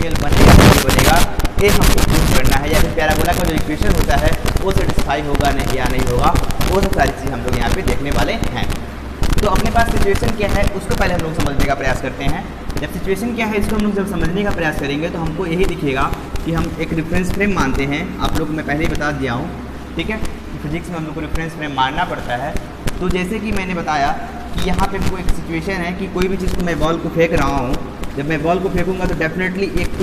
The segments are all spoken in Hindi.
ट्रायंगल बनेगा नहीं बनेगा, ये हमको प्रूव करना है, या फिर पैराबोला का जो इक्वेशन होता है वो सेटिस्फाई होगा नहीं या नहीं होगा, वो सब सारी चीज़ हम लोग यहाँ पे देखने वाले हैं। तो अपने पास सिचुएशन क्या है उसको पहले हम लोग समझने का प्रयास करते हैं। जब सिचुएशन क्या है इसको हम लोग जब समझने का प्रयास करेंगे तो हमको यही दिखेगा कि हम एक रेफरेंस फ्रेम मानते हैं। आप लोग को मैं पहले ही बता दिया हूँ, ठीक है, फिजिक्स में हम लोग को रेफरेंस फ्रेम मानना पड़ता है। तो जैसे कि मैंने बताया कि यहाँ पे हमको एक सिचुएशन है कि कोई भी चीज़ को मैं बॉल को फेंक रहा हूँ, जब मैं बॉल को फेंकूँगा तो डेफिनेटली एक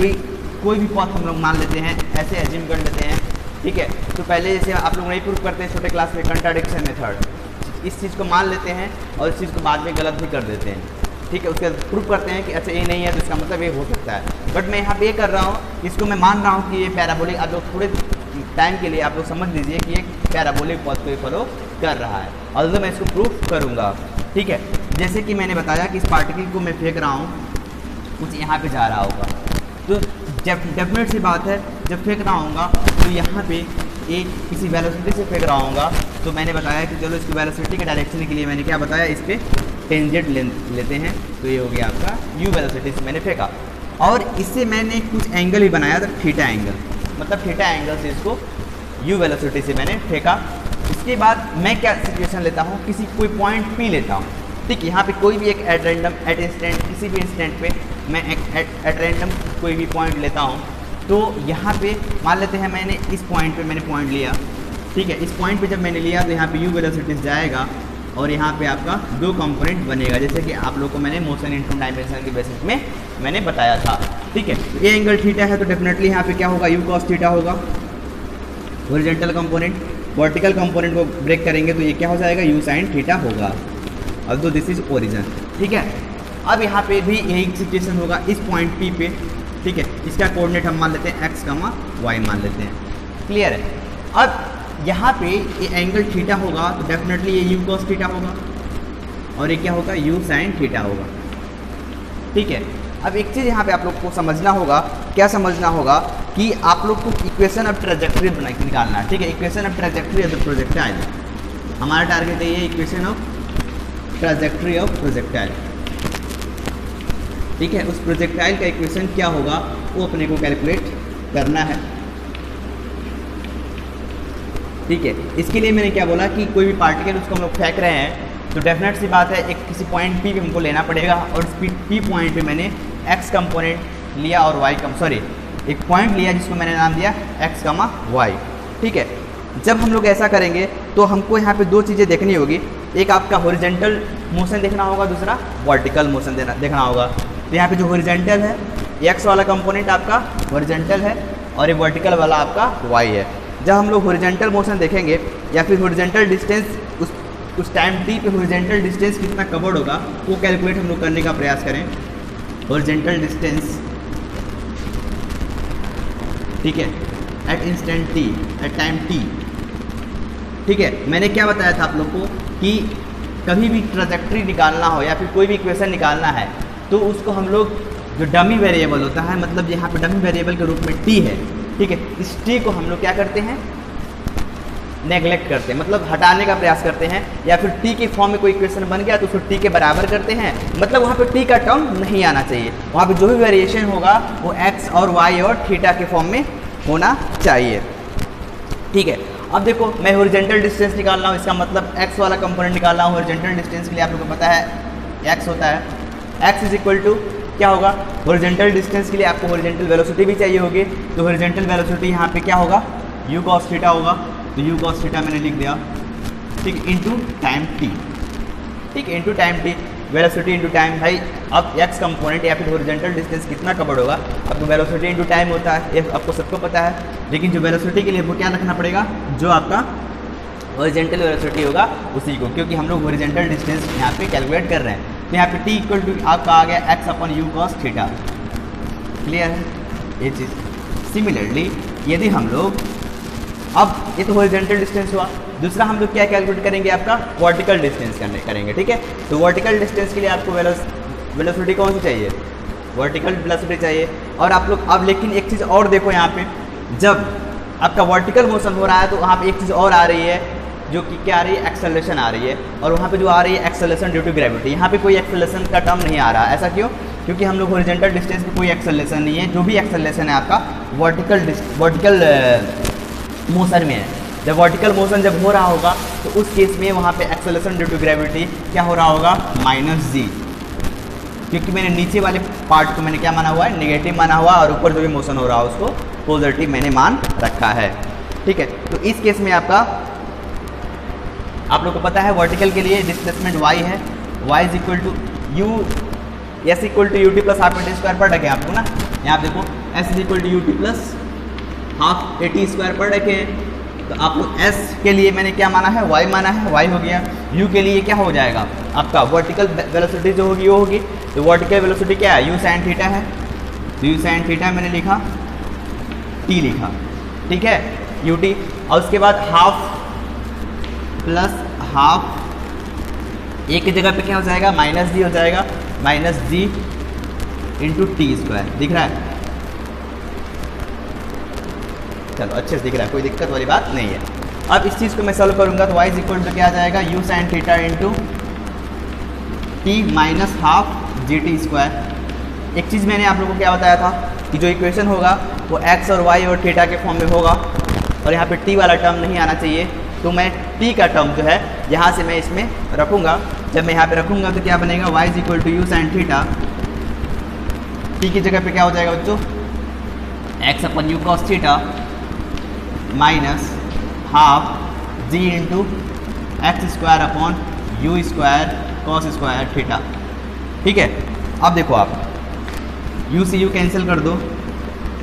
कोई भी पथ हम लोग मान लेते हैं, ऐसे एज्यूम कर लेते हैं, ठीक है। तो पहले जैसे आप लोग नहीं प्रूव करते हैं छोटे क्लास में कंट्राडिक्शन मेथड, इस चीज़ को मान लेते हैं और इस चीज़ को बाद में गलत भी कर देते हैं, ठीक है। उसके बाद प्रूव करते हैं कि अच्छा ये नहीं है तो इसका मतलब ये हो सकता है। बट मैं यहाँ पे ये कर रहा हूँ, इसको मैं मान रहा हूँ कि ये पैराबोलिक, आप लोग थोड़े टाइम के लिए आप लोग समझ लीजिए कि एक पैराबोलिक पथ को फॉलो कर रहा है, और मैं इसको प्रूव करूँगा, ठीक है। जैसे कि मैंने बताया कि इस पार्टिकल को मैं फेंक रहा हूँ, कुछ यहाँ पे जा रहा होगा, तो डेफिनेट सी बात है जब फेंक रहा होगा तो यहाँ पे एक किसी वेलोसिटी से फेंक रहा होगा। तो मैंने बताया कि चलो इसकी वेलोसिटी के डायरेक्शन के लिए मैंने क्या बताया, इस पर टेंजेंट लेते हैं, तो ये हो गया आपका यू वेलोसिटी से मैंने फेंका, और इससे मैंने कुछ एंगल भी बनाया था, थीटा एंगल, मतलब थीटा एंगल से इसको यू वेलोसिटी से मैंने फेंका। इसके बाद मैं क्या सिचुएशन लेता हूँ, किसी कोई पॉइंट पी लेता हूँ, ठीक, यहाँ पे कोई भी एक एट रैंडम एट इंस्टेंट किसी भी इंस्टेंट पे मैं एट रैंडम कोई भी पॉइंट लेता हूँ। तो यहाँ पे मान लेते हैं मैंने इस पॉइंट पे मैंने पॉइंट लिया, ठीक है। इस पॉइंट पे जब मैंने लिया तो यहाँ पे यू वेलोसिटी जाएगा और यहाँ पे आपका दो कंपोनेंट बनेगा, जैसे कि आप लोग को मैंने मोशन इनटू डायमेंशन के बेसिस में मैंने बताया था, ठीक है। ये एंगल थीटा है तो डेफिनेटली यहाँ पे क्या होगा, यू कॉस थीटा होगा हॉरिजॉन्टल कंपोनेंट। वर्टिकल कंपोनेंट को ब्रेक करेंगे तो ये क्या हो जाएगा, यू साइन थीटा होगा, और दिस इज ओरिजिन, ठीक है। अब यहाँ पे भी यही सिचुएशन होगा इस पॉइंट पी पे, ठीक है। इसका कोऑर्डिनेट हम मान लेते हैं एक्स कमा वाई मान लेते हैं, क्लियर है। अब यहाँ पे ये एंगल थीटा होगा तो डेफिनेटली ये यू कॉस थीटा होगा, और ये क्या होगा, यू साइन थीटा होगा, ठीक है। अब एक चीज़ यहाँ पे आप लोग को समझना होगा, क्या समझना होगा कि आप लोग को इक्वेशन ऑफ ट्रैजेक्टरी निकालना है, ठीक है। Equation of trajectory of the projectile, हमारा टारगेट है ये equation of trajectory of projectile, ठीक है। उस प्रोजेक्टाइल का इक्वेशन क्या होगा वो अपने को कैलकुलेट करना है, ठीक है। इसके लिए मैंने क्या बोला कि कोई भी पार्टिकल उसको हम लोग फेंक रहे हैं तो डेफिनेट सी बात है एक किसी पॉइंट पी पे हमको लेना पड़ेगा, और इस पी पॉइंट पे मैंने एक्स कंपोनेंट लिया और वाई एक पॉइंट लिया जिसको मैंने नाम दिया एक्स कमा वाई, ठीक है। जब हम लोग ऐसा करेंगे तो हमको यहाँ पे दो चीज़ें देखनी होगी, एक आपका हॉरिजॉन्टल मोशन देखना होगा, दूसरा वर्टिकल मोशन देखना होगा। तो यहाँ पे जो हॉरिजॉन्टल है, एक्स वाला कंपोनेंट आपका हॉरिजॉन्टल है और ये वर्टिकल वाला आपका वाई है। जब हम लोग हॉरिजॉन्टल मोशन देखेंगे या फिर हॉरिजॉन्टल डिस्टेंस उस टाइम टी पे हॉरिजॉन्टल डिस्टेंस कितना कवर्ड होगा वो कैलकुलेट हम लोग करने का प्रयास करें। हॉरिजॉन्टल डिस्टेंस, ठीक है, at instant t, at time t, ठीक है। मैंने क्या बताया था आप लोग को कि कभी भी ट्रैजेक्टरी निकालना हो या फिर कोई भी इक्वेशन निकालना है तो उसको हम लोग जो डमी वेरिएबल होता है, मतलब यहाँ पे डमी वेरिएबल के रूप में टी है, ठीक है, इस टी को हम लोग क्या करते हैं, नेगलेक्ट करते हैं, मतलब हटाने का प्रयास करते हैं, या फिर टी के फॉर्म में कोई इक्वेशन बन गया तो उसको टी के बराबर करते हैं, मतलब वहाँ पे टी का टर्म नहीं आना चाहिए, वहाँ पे जो भी वेरिएशन होगा वो एक्स और वाई और थीटा के फॉर्म में होना चाहिए, ठीक है। अब देखो मैं हॉरिजॉन्टल डिस्टेंस निकाल रहा हूँ, इसका मतलब एक्स वाला कंपोनेंट निकाल रहा हूँ। हॉरिजॉन्टल डिस्टेंस के लिए आप लोगों को पता है एक्स होता है, एक्स इज इक्वल टू क्या होगा, हॉरिजॉन्टल डिस्टेंस के लिए आपको हॉरिजॉन्टल वेलोसिटी भी चाहिए होगी, तो हॉरिजॉन्टल वेलोसिटी यहाँ पे क्या होगा, यू कॉस थीटा होगा, तो यू कॉस थीटा मैंने लिख दिया, ठीक, इनटू टाइम टी, ठीक, into time T, velocity into time. भाई अब एक्स कंपोनेंट या फिर हॉरिजॉन्टल डिस्टेंस कितना कवर्ड होगा, आपको वेलोसिटी इनटू टाइम होता है, ये आपको सबको पता है, लेकिन जो वेलोसिटी के लिए वो क्या रखना पड़ेगा, जो आपका हॉरिजॉन्टल वेलोसिटी होगा उसी को, क्योंकि हम लोग हॉरिजॉन्टल डिस्टेंस यहाँ पे कैलकुलेट कर रहे हैं। तो यहाँ पे टी इक्वल टू आपका आ गया x upon you cos theta, clear है ये चीज़। सिमिलरली यदि हम लोग, अब ये तो हॉरिजॉन्टल डिस्टेंस हुआ, दूसरा हम लोग क्या कैलकुलेट करेंगे, आपका वर्टिकल डिस्टेंस करेंगे, ठीक है। तो वर्टिकल डिस्टेंस के लिए आपको वेलोसिटी कौन सी चाहिए, वर्टिकल वेलोसिटी चाहिए। और आप लोग अब लेकिन एक चीज़ और देखो, यहाँ पे जब आपका वर्टिकल मोशन हो रहा है तो वहाँ पे एक चीज़ और आ रही है जो कि क्या आ रही है, एक्सेलरेशन आ रही है, और वहाँ पे जो आ रही है एक्सेलरेशन ड्यू टू ग्रेविटी, यहाँ पे कोई एक्सेलरेशन का टर्म नहीं आ रहा है। ऐसा क्यों, क्योंकि हम लोग हॉरिजॉन्टल डिस्टेंस पे कोई एक्सेलरेशन नहीं है, जो भी एक्सेलरेशन है आपका वर्टिकल मोशन में है। जब वर्टिकल मोशन जब हो रहा होगा तो उस केस में वहाँ पे एक्सेलरेशन ड्यू टू ग्रेविटी क्या हो रहा होगा, -g, क्योंकि मैंने नीचे वाले पार्ट को मैंने क्या माना हुआ है, नेगेटिव माना हुआ, और ऊपर जो भी मोशन हो रहा है उसको पॉजिटिव मैंने मान रखा है। ठीक है, तो इस केस में आपका आप लोग को पता है वर्टिकल के लिए डिस्प्लेसमेंट y है, y is equal to u s equal to u t plus half a t square पढ़ रखे हैं आपको ना। यहाँ पे देखो s is equal to u t plus half a t square पढ़ रखे हैं। तो आप लोग s के लिए मैंने क्या माना है, y माना है, y हो गया। u के लिए क्या हो जाएगा आपका वर्टिकल वेलोसिटी जो होगी वो होगी, तो वर्टिकल वेलोसिटी क्या है, u sin थीटा है, तो u sin थीटा मैंने लिखा, t लिखा, ठीक है, ut, और उसके बाद हाफ प्लस हाफ, एक की जगह पे क्या हो जाएगा, -g हो जाएगा, -g इंटू टी स्क्वायर, दिख रहा है, चलो अच्छे से दिख रहा है, कोई दिक्कत वाली बात नहीं है। अब इस चीज़ को मैं सॉल्व करूंगा तो y इज इक्वल टू क्या आ जाएगा, u sin theta into T minus half g T square. एक चीज़ मैंने आप लोगों को क्या बताया था कि जो इक्वेशन होगा वो x और y और थीटा के फॉर्म में होगा, और यहाँ पे t वाला टर्म नहीं आना चाहिए, तो मैं t का टर्म जो है यहाँ से मैं इसमें रखूँगा। जब मैं यहाँ पे रखूँगा तो क्या बनेगा, y is equal to u sin theta, t की जगह पे क्या हो जाएगा बच्चों, x अपन u cos theta minus half g into x square upon u square cos square theta. ठीक है, अब देखो आप u से u कैंसिल कर दो,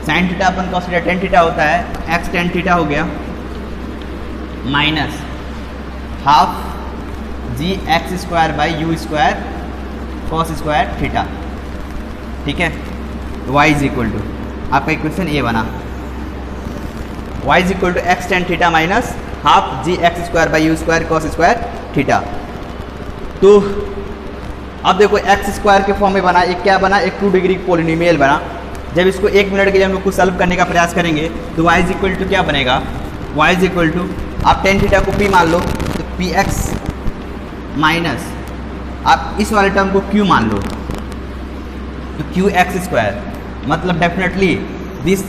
sine theta upon cos theta tan theta होता है, x टेन थीटा हो गया, minus half g x square by u square cos square theta. ठीक है, y इज इक्वल टू आपका इक्वेशन ए बना, y is equal to x tan theta minus half g x square by u square cos square theta. तो अब देखो एक्स स्क्वायर के फॉर्म में बना, एक क्या बना, एक 2 डिग्री पोलिनोमियल बना। जब इसको 1 मिनट के लिए हम लोग को सॉल्व करने का प्रयास करेंगे तो y इज इक्वल टू क्या बनेगा, y इज इक्वल टू आप टेन थीटा को p मान लो तो पी एक्स माइनस आप इस वाले टर्म को q मान लो तो क्यू एक्स स्क्वायर, मतलब definitely this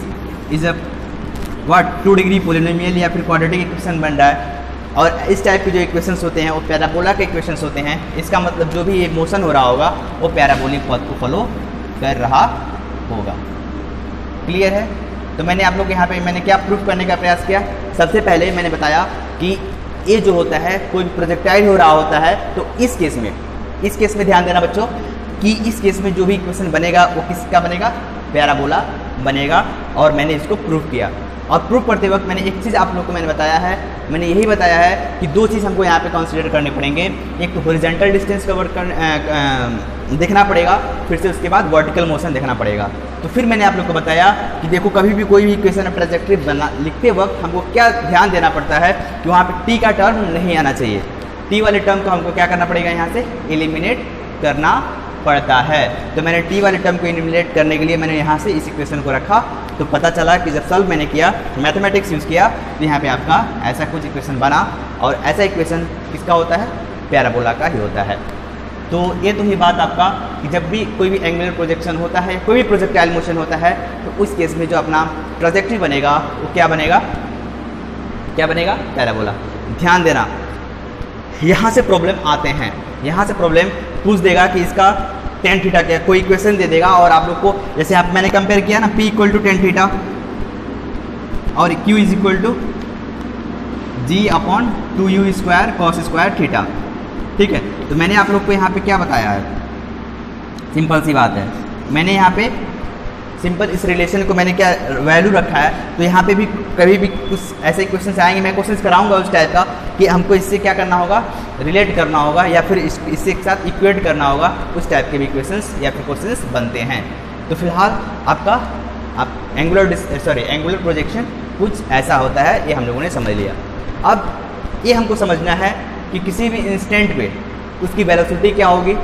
is a what 2 degree polynomial या फिर क्वाड्रेटिक इक्वेशन बन रहा है। और इस टाइप के जो इक्वेशंस होते हैं वो पैराबोला के इक्वेशंस होते हैं। इसका मतलब जो भी ये मोशन हो रहा होगा वो पैराबोलिक पथ को फॉलो कर रहा होगा। क्लियर है? तो मैंने आप लोग के यहाँ पे मैंने क्या प्रूफ करने का प्रयास किया, सबसे पहले मैंने बताया कि ये जो होता है कोई प्रोजेक्टाइल हो रहा होता है तो इस केस में ध्यान देना बच्चों कि इस केस में जो भी इक्वेशन बनेगा वो किसका बनेगा, पैराबोला बनेगा। और मैंने इसको प्रूफ किया, और प्रूफ करते वक्त मैंने एक चीज़ आप लोग को मैंने बताया है, मैंने यही बताया है कि 2 चीज़ हमको यहाँ पे कंसीडर करने पड़ेंगे। एक तो हॉरिजॉन्टल डिस्टेंस कवर कर देखना पड़ेगा, फिर से उसके बाद वर्टिकल मोशन देखना पड़ेगा। तो फिर मैंने आप लोग को बताया कि देखो कभी भी कोई भी इक्वेशन ट्रैजेक्टरी बना लिखते वक्त हमको क्या ध्यान देना पड़ता है कि वहाँ पर टी का टर्म नहीं आना चाहिए। टी वाले टर्म को हमको क्या करना पड़ेगा, यहाँ से एलिमिनेट करना पड़ता है। तो मैंने टी वाले टर्म को एलिमिनेट करने के लिए मैंने यहाँ से इस इक्वेशन को रखा। तो पता चला कि जब सॉल्व मैंने किया, मैथमेटिक्स यूज़ किया, तो यहाँ पे आपका ऐसा कुछ इक्वेशन बना। और ऐसा इक्वेशन किसका होता है, पैराबोला का ही होता है। तो ये तो ही बात आपका कि जब भी कोई भी एंगुलर प्रोजेक्शन होता है, कोई भी प्रोजेक्टाइल मोशन होता है, तो उस केस में जो अपना ट्रैजेक्टरी बनेगा वो क्या बनेगा, पैराबोला। ध्यान देना, यहाँ से प्रॉब्लम आते हैं, यहाँ से प्रॉब्लम पूछ देगा कि इसका टेन थीटा क्या, कोई इक्वेशन दे देगा और आप लोग को जैसे आप मैंने कंपेयर किया ना, p equal to tan theta और q is equal to g upon 2u square cos square theta. ठीक है, तो मैंने आप लोग को यहाँ पे क्या बताया है, सिंपल सी बात है, मैंने यहाँ पे सिंपल इस रिलेशन को मैंने क्या वैल्यू रखा है। तो यहाँ पे भी कभी भी कुछ ऐसे क्वेश्चन आएंगे, मैं क्वेश्चन कराऊंगा उस टाइप का कि हमको इससे क्या करना होगा, रिलेट करना होगा या फिर इससे एक साथ इक्वेट करना होगा। उस टाइप के भी क्वेश्चंस या फिर क्वेश्चंस बनते हैं। तो फिलहाल आपका एंगुलर प्रोजेक्शन कुछ ऐसा होता है, ये हम लोगों ने समझ लिया। अब ये हमको समझना है कि किसी भी इंस्टेंट पे उसकी वेलोसिटी क्या होगी।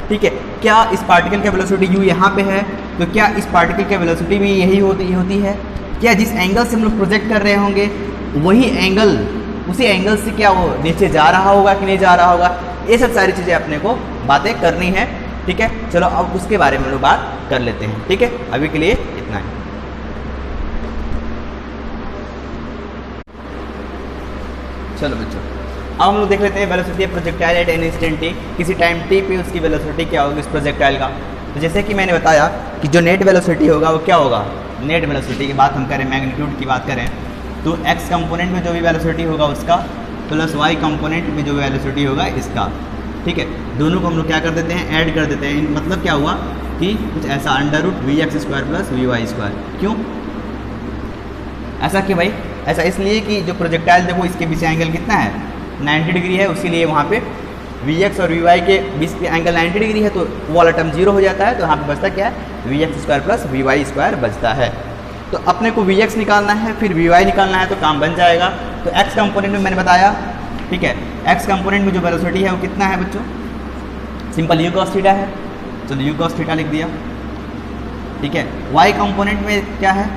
ठीक है, क्या इस पार्टिकल का वेलोसिटी u यहाँ पे है, तो क्या इस पार्टिकल की वेलोसिटी भी यही होती है? क्या जिस एंगल से हम लोग प्रोजेक्ट कर रहे होंगे वही एंगल, उसी एंगल से क्या वो नीचे जा रहा होगा कि नहीं जा रहा होगा? ये सब सारी चीज़ें अपने को बातें करनी है। ठीक है, चलो अब उसके बारे में हम लोग बात कर लेते हैं। ठीक है, अभी के लिए इतना ही। चलो बच्चों, अब हम लोग देख लेते हैं velocity of projectile at any instant T, किसी टाइम टी पे उसकी वेलोसिटी क्या होगी इस प्रोजेक्टाइल का। तो जैसे कि मैंने बताया कि जो नेट वेलोसिटी होगा वो क्या होगा, नेट वेलोसिटी की बात हम करें, मैग्नीट्यूड की बात करें, तो एक्स कंपोनेंट में जो भी वेलोसिटी होगा उसका प्लस वाई कंपोनेंट में जो भी वेलोसिटी होगा इसका। ठीक है, दोनों को हम लोग क्या कर देते हैं, ऐड कर देते हैं। मतलब क्या हुआ कि कुछ ऐसा under root v x square plus v y square. क्यों ऐसा, कि भाई ऐसा इसलिए कि जो प्रोजेक्टाइल देखो इसके बीच एंगल कितना है, 90 डिग्री है, उसके लिए वहाँ पे वी एक्स और वी वाई के बीच के एंगल 90 डिग्री है, तो वो वाला टर्म जीरो हो जाता है। तो यहाँ पे बचता क्या है, v x square plus v y square बचता है। तो अपने को वी एक्स निकालना है, फिर वी वाई निकालना है, तो काम बन जाएगा। तो एक्स कंपोनेंट में मैंने बताया, ठीक है, एक्स कंपोनेंट में जो वेलोसिटी है वो कितना है बच्चों, सिंपल यू कॉस थीटा है, चलो यू कॉस थीटा लिख दिया। ठीक है, वाई कंपोनेंट में क्या है,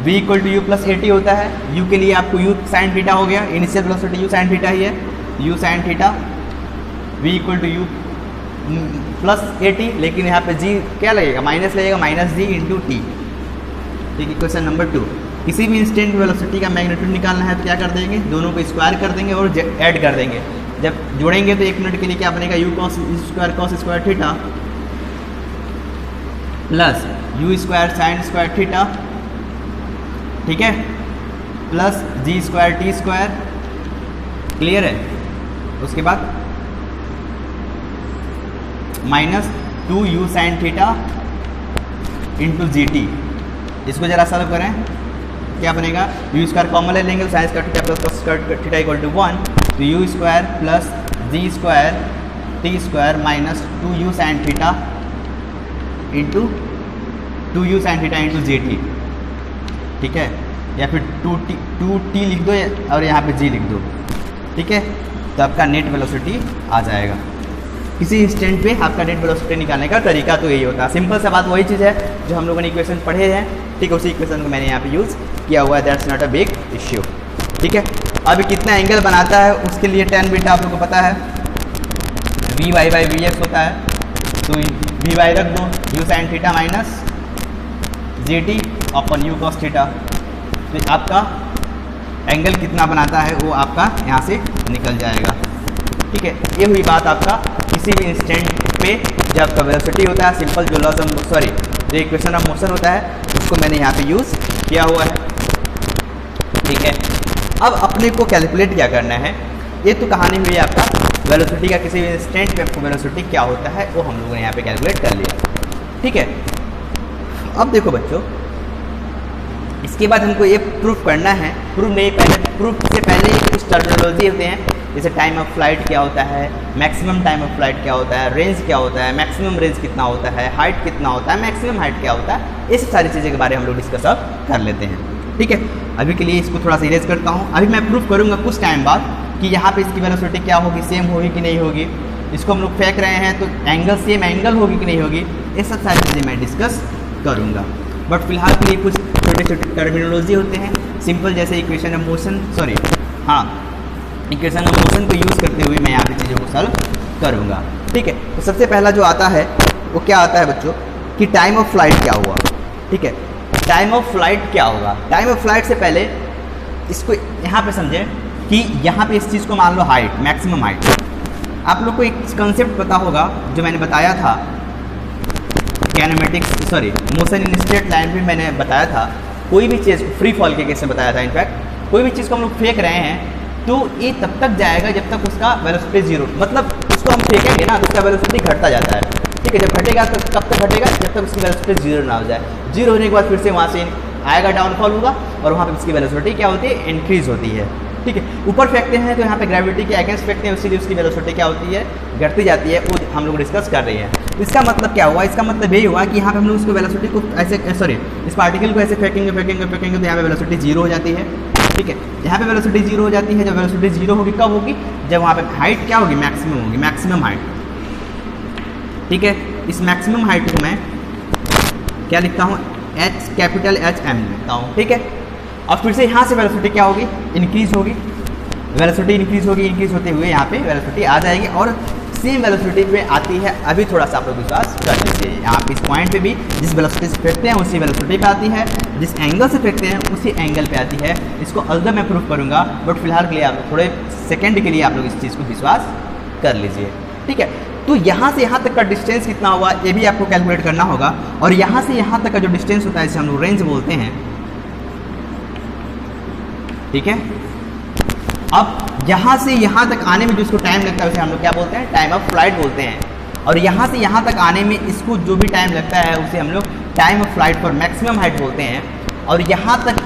v equal to u plus a t होता है। u के लिए आपको u साइन थीटा हो गया, initial velocity u sine theta ही है, u sine theta, v equal to u plus a t, लेकिन यहाँ पे g क्या लगेगा, माइनस लगेगा, माइनस जी इंटू टी। ठीक है, क्वेश्चन नंबर 2, किसी भी इंस्टेंट वेलोसिटी का मैग्नीट्यूड निकालना है तो क्या कर देंगे, दोनों को स्क्वायर कर देंगे और ऐड कर देंगे। जब जोड़ेंगे तो 1 मिनट के लिए क्या बनेगा, u cos square theta plus you square sine square theta, ठीक है, plus g square t square. Clear है, उसके बाद minus 2u sine theta into g T. इसको जरा सॉल्व करें, क्या बनेगा, यू स्क्वायर कॉमन ले लेंगे, sine square theta plus cos square theta equal to 1, तो u square plus g square t square minus 2u sine theta into 2u sine theta into g t. ठीक है, या फिर 2t लिख दो और यहाँ पे g लिख दो। ठीक है, तो आपका नेट वेलोसिटी आ जाएगा। किसी इंस्टेंट पे आपका नेट वेलोसिटी निकालने का तरीका तो यही होता है। सिंपल सा बात वही चीज़ है जो हम लोगों ने इक्वेशन पढ़े हैं। ठीक है, उसी इक्वेशन को मैंने यहाँ पे यूज़ किया हुआ है, that's not a big issue. ठीक है, अभी कितना एंगल बनाता है उसके लिए tan बीटा आप लोग को पता है, v y by v x होता है, तो वी वाई रख दो, u sine theta minus g t upon u cos theta. तो आपका एंगल कितना बनाता है वो आपका यहाँ से निकल जाएगा। ठीक है, ये हुई बात आपका किसी भी इंस्टेंट पे जब आपका वेलोसिटी होता है, सिंपल जो लॉस ऑफ सॉरी जो इक्वेशन ऑफ मोशन होता है उसको मैंने यहाँ पे यूज़ किया हुआ है। ठीक है, अब अपने को कैलकुलेट क्या करना है, ये तो कहानी हुई आपका वेलोसिटी का, किसी भी इंस्टेंट पे आपको वेलोसिटी क्या होता है वो हम लोगों ने यहाँ पे कैलकुलेट कर लिया। ठीक है, अब देखो बच्चों, इसके बाद हमको ये प्रूफ करना है, प्रूफ नहीं, पहले प्रूफ से पहले कुछ टर्मिनोलॉजी होते हैं, जैसे टाइम ऑफ फ्लाइट क्या होता है, मैक्सिमम टाइम ऑफ फ्लाइट क्या होता है, रेंज क्या होता है, मैक्सिमम रेंज कितना होता है, हाइट कितना होता है, मैक्सिमम हाइट क्या होता है, ये सारी चीज़ें के बारे में हम लोग डिस्कस अब कर लेते हैं। ठीक है, अभी के लिए इसको थोड़ा सा इरेज करता हूँ। अभी मैं प्रूफ करूँगा कुछ टाइम बाद कि यहाँ पे इसकी वेलोसिटी क्या होगी, सेम होगी कि नहीं होगी। इसको हम लोग फेंक रहे हैं तो एंगल सेम एंगल होगी कि नहीं होगी, ये सब सारी चीज़ें मैं डिस्कस करूँगा। बट फिलहाल के लिए कुछ छोटे छोटे टर्मिनोलॉजी होते हैं सिंपल, जैसे इक्वेशन ऑफ मोशन, सॉरी हाँ, इक्वेशन ऑफ मोशन को यूज़ करते हुए मैं यहाँ पे चीज़ों को सॉल्व करूँगा। ठीक है, तो सबसे पहला जो आता है वो क्या आता है बच्चों, कि टाइम ऑफ फ्लाइट क्या हुआ। ठीक है, टाइम ऑफ फ्लाइट क्या होगा, टाइम ऑफ फ्लाइट से पहले इसको यहाँ पे समझें कि यहाँ पे इस चीज़ को मान लो हाइट, मैक्सिमम हाइट। आप लोग को एक कंसेप्ट पता होगा जो मैंने बताया था kinematics, sorry motion in straight line भी मैंने बताया था। कोई भी चीज़ फ्री फॉल के केस में बताया था, इनफैक्ट कोई भी चीज़ को हम लोग फेंक रहे हैं तो ये तब तक जाएगा जब तक उसका वेलोसिटी जीरो, मतलब उसको हम फेंकेंगे ना तो उसका वेलोसिटी घटता जाता है। ठीक है, जब घटेगा तो कब तक घटेगा, जब तक उसकी वेलोसिटी जीरो ना हो जाए। जीरो होने के बाद फिर से वहाँ से आएगा, डाउनफॉल होगा और वहाँ पर उसकी वेलोसिटी क्या होती है, इंक्रीज होती है। ठीक है, ऊपर फेंकते हैं तो यहाँ पे ग्रेविटी के अगेंस्ट फेंकते हैं, इसीलिए उसकी वेलोसिटी क्या होती है, घटती जाती है। वो हम लोग डिस्कस कर रहे हैं। इसका मतलब क्या हुआ, इसका मतलब यही हुआ कि यहाँ पे हम लोग उसको वेलोसिटी को ऐसे, सॉरी इस पार्टिकल को ऐसे फेंकेंगे फेंकेंगे फेंकेंगे तो यहाँ पे वेलोसिटी जीरो हो जाती है। ठीक है, यहाँ पे वेलोसिटी जीरो हो जाती है। जब वेलोसिटी जीरो होगी कब होगी, जब वहाँ पे हाइट क्या होगी, मैक्सिमम होगी, मैक्सिमम हाइट। ठीक है, इस मैक्सिमम हाइट को मैं क्या लिखता हूँ, एच, कैपिटल एच एम लिखता हूँ। ठीक है, और फिर से यहाँ से वेलोसिटी क्या होगी, इंक्रीज होगी, वेलोसिटी इंक्रीज होगी, इंक्रीज होते हुए यहाँ पे वेलोसिटी आ जाएगी और सेम वेलोसिटी पे आती है, अभी थोड़ा सा आप लोग विश्वास कर लीजिए। आप इस पॉइंट पे भी जिस वेलोसिटी से फेंकते हैं उसी वेलोसिटी पे आती है, जिस एंगल से फेंकते हैं उसी एंगल पे आती है। इसको अलग मैं प्रूफ करूँगा, बट फिलहाल के लिए आप थोड़े सेकेंड के लिए आप लोग इस चीज़ को विश्वास कर लीजिए, ठीक है। तो यहाँ से यहाँ तक का डिस्टेंस कितना होगा ये भी आपको कैलकुलेट करना होगा, और यहाँ से यहाँ तक का जो डिस्टेंस होता है जिसे हम लोग रेंज बोलते हैं, ठीक है। अब यहाँ से यहाँ तक आने में जो इसको टाइम लगता है उसे हम लोग क्या बोलते हैं, टाइम ऑफ फ्लाइट बोलते हैं। और यहाँ से यहाँ तक आने में इसको जो भी टाइम लगता है उसे हम लोग time of flight for maximum height बोलते हैं। और यहाँ तक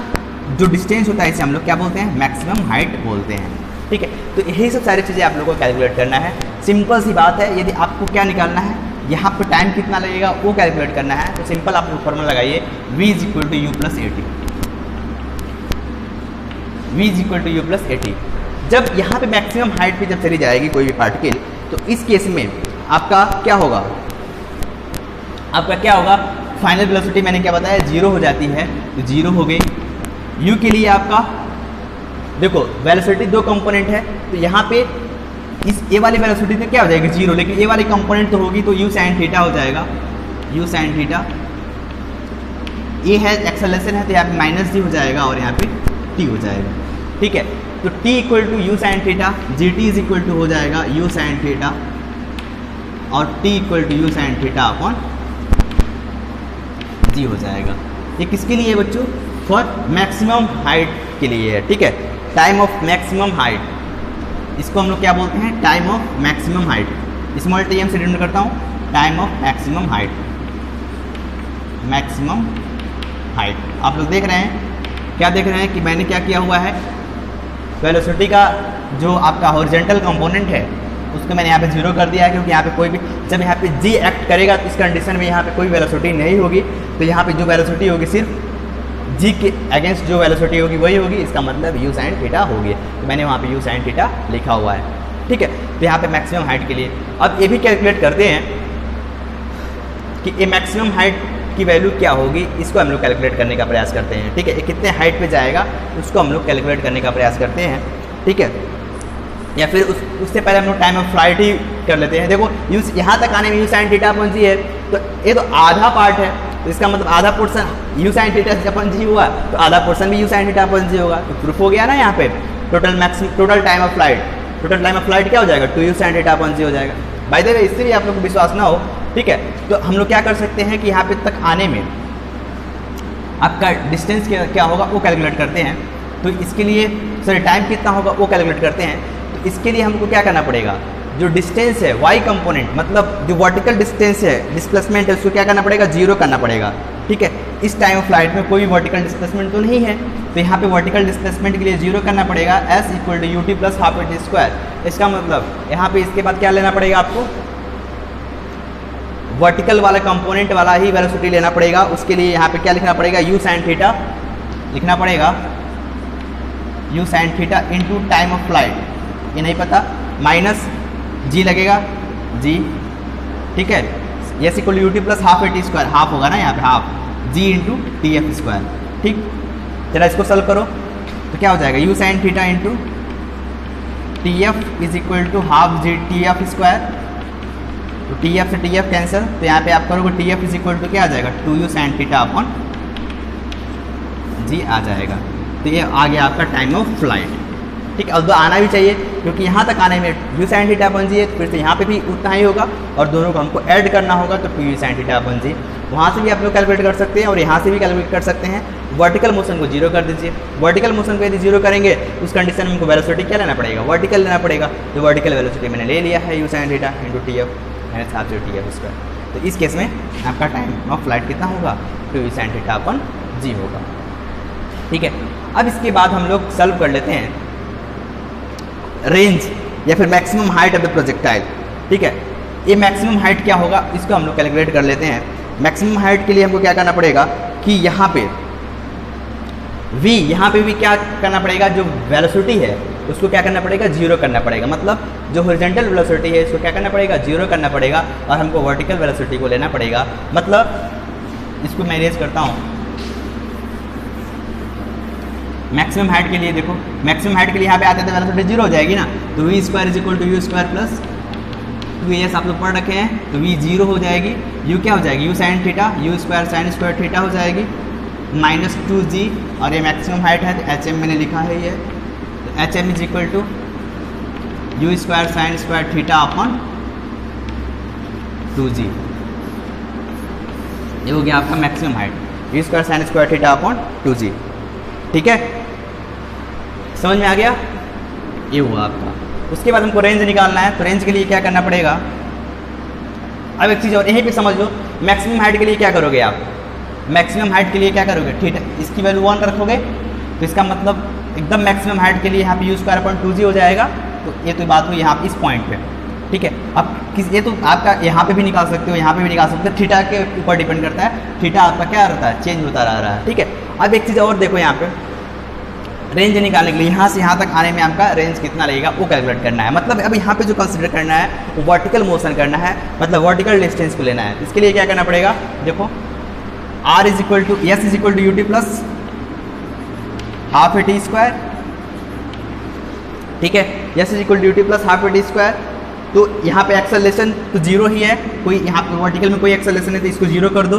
जो डिस्टेंस होता है इसे हम लोग क्या बोलते हैं, मैक्सिमम हाइट बोलते हैं, ठीक है। तो यही सब सारी चीज़ें आप लोगों को कैलकुलेट करना है। सिंपल सी बात है, यदि आपको क्या निकालना है, यहाँ पर टाइम कितना लगेगा वो कैलकुलेट करना है। तो सिंपल आप लोग फॉर्मूला लगाइए, v equal to u plus a t, v equal to u plus a t. जब यहाँ पे मैक्सिमम हाइट पे जब चली जाएगी कोई भी पार्टिकल, तो इस केस में आपका क्या होगा, फाइनल वेलोसिटी मैंने क्या बताया, 0 हो जाती है, तो 0 हो गई। u के लिए आपका देखो वेलोसिटी दो कंपोनेंट है, तो यहाँ पे इस ए वाली वेलोसिटी में क्या हो जाएगी 0, लेकिन ए वाली कंपोनेंट तो होगी, तो u sin थीटा हो जाएगा, u sin थीटा। ए है एक्सेलरेशन है, तो यहाँ पे माइनस जी हो जाएगा और यहाँ पे t हो जाएगा, ठीक है। तो t equal to u sine theta, g t is equal to हो जाएगा u साइन थीटा, और t equal to u sine theta upon g हो जाएगा। ये किसके लिए है बच्चों, फॉर मैक्सिमम हाइट के लिए है, ठीक है। टाइम ऑफ मैक्सिमम हाइट, इसको हम लोग क्या बोलते हैं, time of maximum height. Small t m से डिनोट करता हूँ, time of maximum height, maximum height. आप लोग देख रहे हैं, क्या देख रहे हैं कि मैंने क्या किया हुआ है, वेलोसिटी का जो आपका हॉरिजॉन्टल कंपोनेंट है उसको मैंने यहाँ पे 0 कर दिया है, क्योंकि यहाँ पे कोई भी जब यहाँ पे g एक्ट करेगा तो इस कंडीशन में यहाँ पे कोई वेलोसिटी नहीं होगी, तो यहाँ पे जो वेलोसिटी होगी सिर्फ g के अगेंस्ट जो वेलोसिटी होगी वही होगी, इसका मतलब u sin थीटा होगी। तो मैंने वहाँ पे u sin थीटा लिखा हुआ है, ठीक है। तो यहाँ पे मैक्सिमम हाइट के लिए अब ये भी कैलकुलेट करते हैं कि ये मैक्सिमम हाइट की वैल्यू क्या होगी, इसको हम लोग कैलकुलेट करने का प्रयास करते हैं, ठीक है। ये कितने हाइट पे जाएगा उसको हम लोग कैलकुलेट करने का प्रयास करते हैं, ठीक है। या फिर उससे पहले हम लोग टाइम ऑफ फ्लाइट ही कर लेते हैं। देखो यहाँ तक आने में u sin थीटा अपॉन जी है, तो ये तो आधा पार्ट है, तो इसका मतलब आधा portion u sin theta upon g हुआ, तो आधा पोर्सन भी u sin theta upon g होगा। तो प्रूफ हो गया ना, यहाँ पे टोटल टाइम ऑफ फ्लाइट क्या हो जाएगा, 2u sin theta upon g हो जाएगा। बाय द वे इससे भी आप लोग को विश्वास ना हो, ठीक है, तो हम लोग क्या कर सकते हैं कि यहाँ पे तक आने में आपका डिस्टेंस क्या होगा वो कैलकुलेट करते हैं। तो इसके लिए सॉरी टाइम कितना होगा वो कैलकुलेट करते हैं। तो इसके लिए हमको क्या करना पड़ेगा, जो डिस्टेंस है y कंपोनेंट, मतलब जो वर्टिकल डिस्टेंस है, डिस्प्लेसमेंट है, उसको क्या करना पड़ेगा, 0 करना पड़ेगा, ठीक है। इस टाइम ऑफ फ्लाइट में कोई वर्टिकल डिस्प्लेसमेंट तो नहीं है, तो यहाँ पे वर्टिकल डिस्प्लेसमेंट के लिए 0 करना पड़ेगा, s equal to u t plus half a t square. इसका मतलब यहाँ पे इसके बाद क्या लेना पड़ेगा आपको, वर्टिकल वाला कंपोनेंट वाला ही वेलोसिटी लेना पड़ेगा। उसके लिए यहाँ पे क्या लिखना पड़ेगा, u sin थीटा लिखना पड़ेगा, u sin theta into time of flight, ये नहीं पता, माइनस g लगेगा g, ठीक है। S equal you t plus half a t square, half होगा ना यहाँ पे, half g into t f square, ठीक। चला इसको सॉल्व करो तो क्या हो जाएगा, u sin theta into t f is equal to half g t f square. तो टी एफ से टी एफ कैंसिल, तो यहाँ पे आप करोगे t f is equal to क्या आ जाएगा, 2u sin theta upon g आ जाएगा। तो ये आ गया आपका टाइम ऑफ फ्लाइट, ठीक है। और आना भी चाहिए, क्योंकि यहाँ तक आने में u sin थीटा अपॉन जी है, तो फिर से यहाँ पे भी उतना ही होगा, और दोनों को हमको ऐड करना होगा, तो 2u sin थीटा अपॉन जी। वहाँ से भी आप लोग कैलकुलेट कर सकते हैं और यहाँ से भी कैलकुलेट कर सकते हैं। वर्टिकल मोशन को 0 कर दीजिए, वर्टिकल मोशन को यदि 0 करेंगे उस कंडीशन में हमको वेलोसिटी क्या लेना पड़ेगा, वर्टिकल लेना पड़ेगा। तो वर्टिकल वेलोसिटी मैंने ले लिया है u sin theta into t F minus half g t f square. तो इस केस में आपका टाइम ऑफ फ्लाइट कितना होगा, 2u sin theta upon g होगा, ठीक है। अब इसके बाद हम लोग सॉल्व कर लेते हैं रेंज या फिर maximum height of the projectile, ठीक है। ये मैक्सिमम हाइट क्या होगा इसको हम लोग कैलकुलेट कर लेते हैं। मैक्सिमम हाइट के लिए हमको क्या करना पड़ेगा कि यहाँ पे v, यहाँ पे भी क्या करना पड़ेगा, जो वेलोसिटी है उसको क्या करना पड़ेगा, 0 करना पड़ेगा। मतलब जो हॉरिजॉन्टल वेलोसिटी है इसको क्या करना पड़ेगा, 0 करना पड़ेगा, और हमको वर्टिकल वेलोसिटी को लेना पड़ेगा। मतलब इसको मैं रेज करता हूँ, मैक्सिमम हाइट के लिए देखो, मैक्सिमम हाइट के लिए यहाँ पे आते थे वेलोसिटी 0 हो जाएगी ना, तो v square is equal to u square plus two s आप लोग पढ़ रखे हैं, तो वी 0 हो जाएगी, यू क्या हो जाएगी, you sine theta, you square sine square theta हो जाएगी, माइनस 2g, और ये मैक्सिमम हाइट है तो एच एम मैंने लिखा है ये, तो h m is equal to u square sine square theta upon 2g। ये हो गया आपका maximum height, u square sine square theta upon 2g। ठीक है, समझ में आ गया, ये हुआ आपका। उसके बाद हमको रेंज निकालना है, तो रेंज के लिए क्या करना पड़ेगा, अब एक चीज़ और यहीं पे समझ लो, मैक्सिमम हाइट के लिए क्या करोगे आप, मैक्सिमम हाइट के लिए क्या करोगे, ठीक है, इसकी वैल्यू 1 रखोगे, तो इसका मतलब एकदम मैक्सिमम हाइट के लिए यहाँ पे यू स्क्वायर अपॉन 2g हो जाएगा। तो ये तो बात हुई यहाँ पे इस पॉइंट पे, ठीक है। अब ये तो आपका यहाँ पे भी निकाल सकते हो, यहाँ पे भी निकाल सकते हो, थीटा के ऊपर डिपेंड करता है, थीटा आपका क्या रहता है, चेंज होता रह रहा है, ठीक है। अब एक चीज़ और देखो, यहाँ पे रेंज निकालने के लिए यहाँ से यहाँ तक आने में आपका रेंज कितना लगेगा वो कैलकुलेट करना है। मतलब अब यहाँ पे जो कंसिडर करना है वो वर्टिकल मोशन करना है, मतलब वर्टिकल डिस्टेंस को लेना है। इसके लिए क्या करना पड़ेगा, देखो r is equal to s is equal to u t plus half a t square, ठीक है, s is equal to u t plus half a t square. तो यहाँ पे एक्सेलरेशन तो 0 ही है, कोई यहाँ पे वर्टिकल में कोई एक्सेलरेशन है तो इसको 0 कर दो।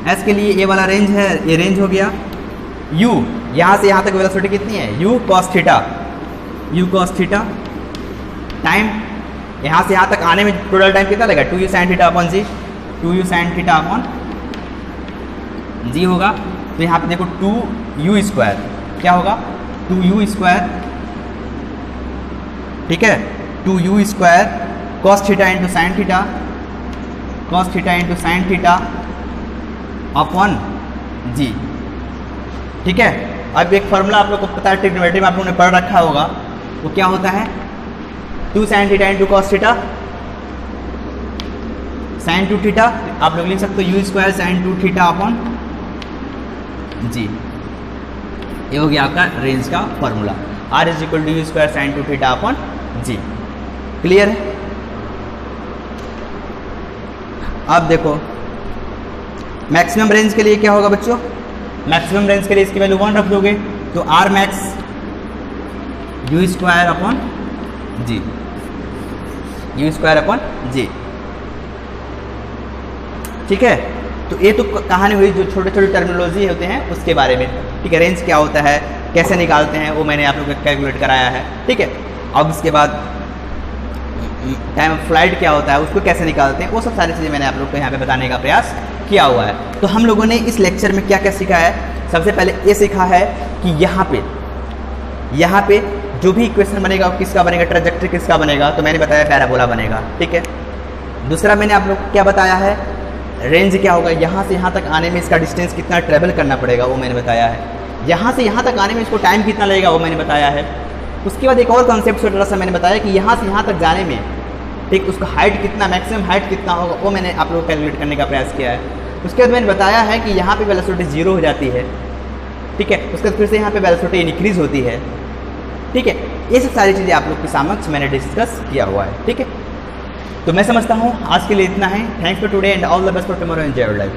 एस के लिए ये वाला रेंज है, ये रेंज हो गया। u यहाँ से यहाँ तक वेलोसिटी कितनी है, u cos theta, u cos theta time यहाँ से यहाँ तक आने में टोटल टाइम कितना लगेगा, 2u sin थीटा अपॉन जी, 2u sin theta upon g होगा। तो यहाँ पे देखो 2u स्क्वायर क्या होगा, 2u स्क्वायर, ठीक है, 2u square cos theta into sine theta, cos theta into sine theta upon g, ठीक है। अब एक फॉर्मूला आप लोग को पता है, ट्रिग्नोमेट्री में आप लोगों ने पढ़ रखा होगा, वो क्या होता है, 2 sin theta into cos theta sine 2 theta, आप लोग लिख सकते हो u square sine 2 theta upon g. ये हो गया आपका रेंज का formula, r is equal to u square sine 2 theta upon g. Clear है। अब देखो मैक्सिमम रेंज के लिए क्या होगा बच्चों, मैक्सिमम रेंज के लिए इसकी वैल्यू 1 रख दोगे, तो r max u square upon g, u square upon g, ठीक है। तो ये तो कहानी हुई जो छोटे छोटे टर्मिनोलॉजी होते हैं उसके बारे में, ठीक है। रेंज क्या होता है, कैसे निकालते हैं, वो मैंने आप लोगों को कैलकुलेट कराया है, ठीक है। अब इसके बाद टाइम ऑफ फ्लाइट क्या होता है, उसको कैसे निकालते हैं, वो सब सारी चीज़ें मैंने आप लोग को यहाँ पे बताने का प्रयास किया हुआ है। तो हम लोगों ने इस लेक्चर में क्या क्या सीखा है, सबसे पहले ये सीखा है कि यहाँ पे जो भी इक्वेशन बनेगा वो किसका बनेगा, ट्रैजेक्टरी किसका बनेगा, तो मैंने बताया पैराबोला बनेगा, ठीक है। दूसरा मैंने आप लोग को क्या बताया है, रेंज क्या होगा, यहाँ से यहाँ तक आने में इसका डिस्टेंस कितना ट्रेवल करना पड़ेगा वो मैंने बताया है, यहाँ से यहाँ तक आने में इसको टाइम कितना लगेगा वो मैंने बताया है। उसके बाद एक और कॉन्सेप्ट छोटा सा मैंने बताया कि यहाँ से यहाँ तक जाने में, ठीक, उसका हाइट कितना, मैक्सिमम हाइट कितना होगा वो मैंने आप लोग कैलकुलेट करने का प्रयास किया है। उसके बाद मैंने बताया है कि यहाँ पे वेलोसिटी 0 हो जाती है, ठीक है। उसके बाद फिर से यहाँ पे वेलोसिटी इंक्रीज होती है, ठीक है। ये सब सारी चीज़ें आप लोग के समक्ष मैंने डिस्कस किया हुआ है, ठीक है। तो मैं समझता हूँ आज के लिए इतना है। Thanks for today and all the best for tomorrow, enjoy your life.